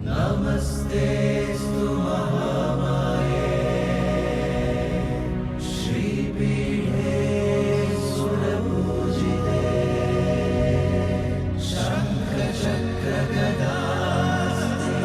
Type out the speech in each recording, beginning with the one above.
नमस्तेऽस्तु महामाये श्रीपीठे सुरपूजिते शङ्खचक्रगदास्ते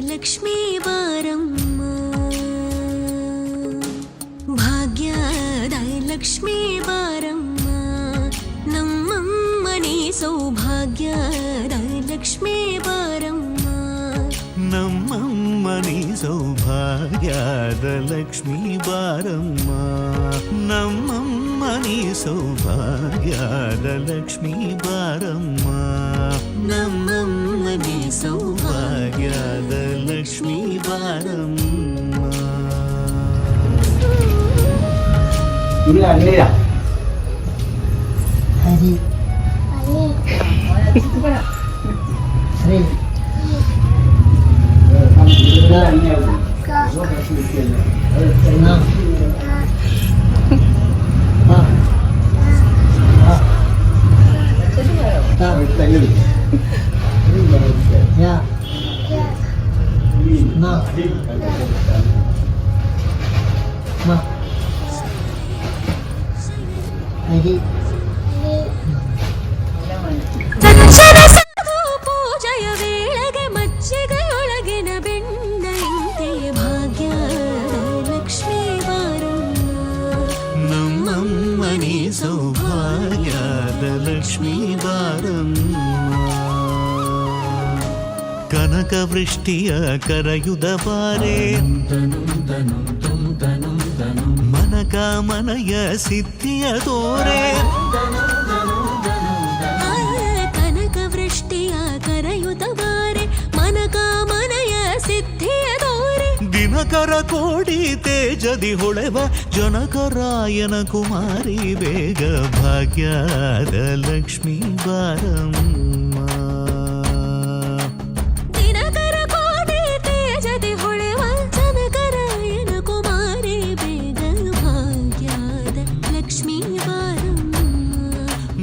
ಲಕ್ಷ್ಮೀ ಬಾರಮ್ಮ ಭಾಗ್ಯದ ಲಕ್ಷ್ಮೀ ಬಾರಮ್ಮ ನಮ್ಮಮ್ಮನಿ ಸೌಭಾಗ್ಯದ ಲಕ್ಷ್ಮೀ ಬಾರಮ್ಮ ನಮ್ಮಮ್ಮನಿ ಸೌಭಾಗ್ಯದ ಲಕ್ಷ್ಮೀ ಬಾರಮ್ಮ ನಮ್ಮಮ್ಮನಿ ಸೌಭಾಗ್ಯದ ಲಕ್ಷ್ಮೀ ಬಾರಮ್ಮ ನಮ್ಮಮ್ಮನಿ ಸೌಭಾಗ್ಯದ ಲಕ್ಷ್ಮೀ ಬಾರಮ್ಮ ಇಲ್ಲ ಅಲ್ಲಿಯ ಹರಿ ಹರಿ ಪೂಜೆಯ ವೇಳೆಗೆ ಮಜ್ಜಿಗೆಯೊಳಗಿನ ಬೆಣ್ಣೆಯಂತೆ ಭಾಗ್ಯದ ಲಕ್ಷ್ಮೀ ಬಾರಮ್ಮ ನಮ್ಮಮ್ಮನಿ ಸೌಭಾಗ್ಯದ ಲಕ್ಷ್ಮೀ ಬಾರಮ್ಮ ಕನಕ ವೃಷ್ಟಿಯ ಕರೆಯುದ ಬಾರೆ ಮನಕ ಮನಯ ಸಿದ್ಧಿಯ ತೋರೆ ಕನಕ ವೃಷ್ಟಿಯ ಕರೆಯುತ್ತ ಬಾರೆ ಮನಕ ಮನಯ ಸಿದ್ಧಿಯ ತೋರೆ ದಿನಕರ ಕೋಡಿ ತೇಜದಿ ಹೊಳೆವ ಜನಕರಾಯನ ಕುಮಾರಿ ಬೇಗ ಭಾಗ್ಯದ ಲಕ್ಷ್ಮೀ ಬಾರಮ್ಮ ದಿನಕರ ಕೋಟಿ ತೇಜದಿ ಹೊಳೆವ ಜನಕರಾಯನ ಕುಮಾರಿ ಬೇಗ ಭಾಗ್ಯದ ಲಕ್ಷ್ಮೀ ಬಾರಮ್ಮ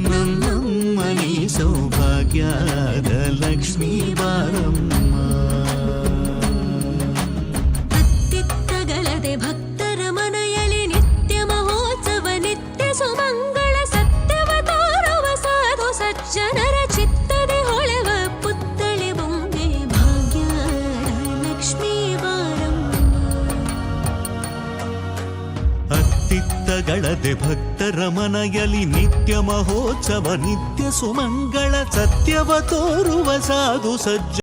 ನಮ್ಮಮ್ಮನಿ ಸೌಭಾಗ್ಯದ ಲಕ್ಷ್ಮೀ ಬಾರಮ್ಮ ಅತ್ತಿತ್ತಗಲದೆ ಭಕ್ತರ ಮನೆಯಲ್ಲಿ ನಿತ್ಯ ಮಹೋತ್ಸವ ನಿತ್ಯ ಸುಮಂಗಳ ಸತ್ಯವ ತೋರುವ ಸಾಧು ಸಜ್ಜನರ ಚಿತ್ತದೆ ಹೊಳೆವ ಪುತ್ತಳೆ ಬೊಂಬೆ ಭಾಗ್ಯದ ಲಕ್ಷ್ಮೀ ಬಾರಮ್ಮ ಅತ್ತಿತ್ತಗಳದೆ ಭಕ್ತರ ಮನೆಯಲ್ಲಿ ನಿತ್ಯ ಮಹೋತ್ಸವ ನಿತ್ಯ ಸುಮಂಗಳ ಸತ್ಯವ ತೋರುವ ಸಾಧು ಸಜ್ಜ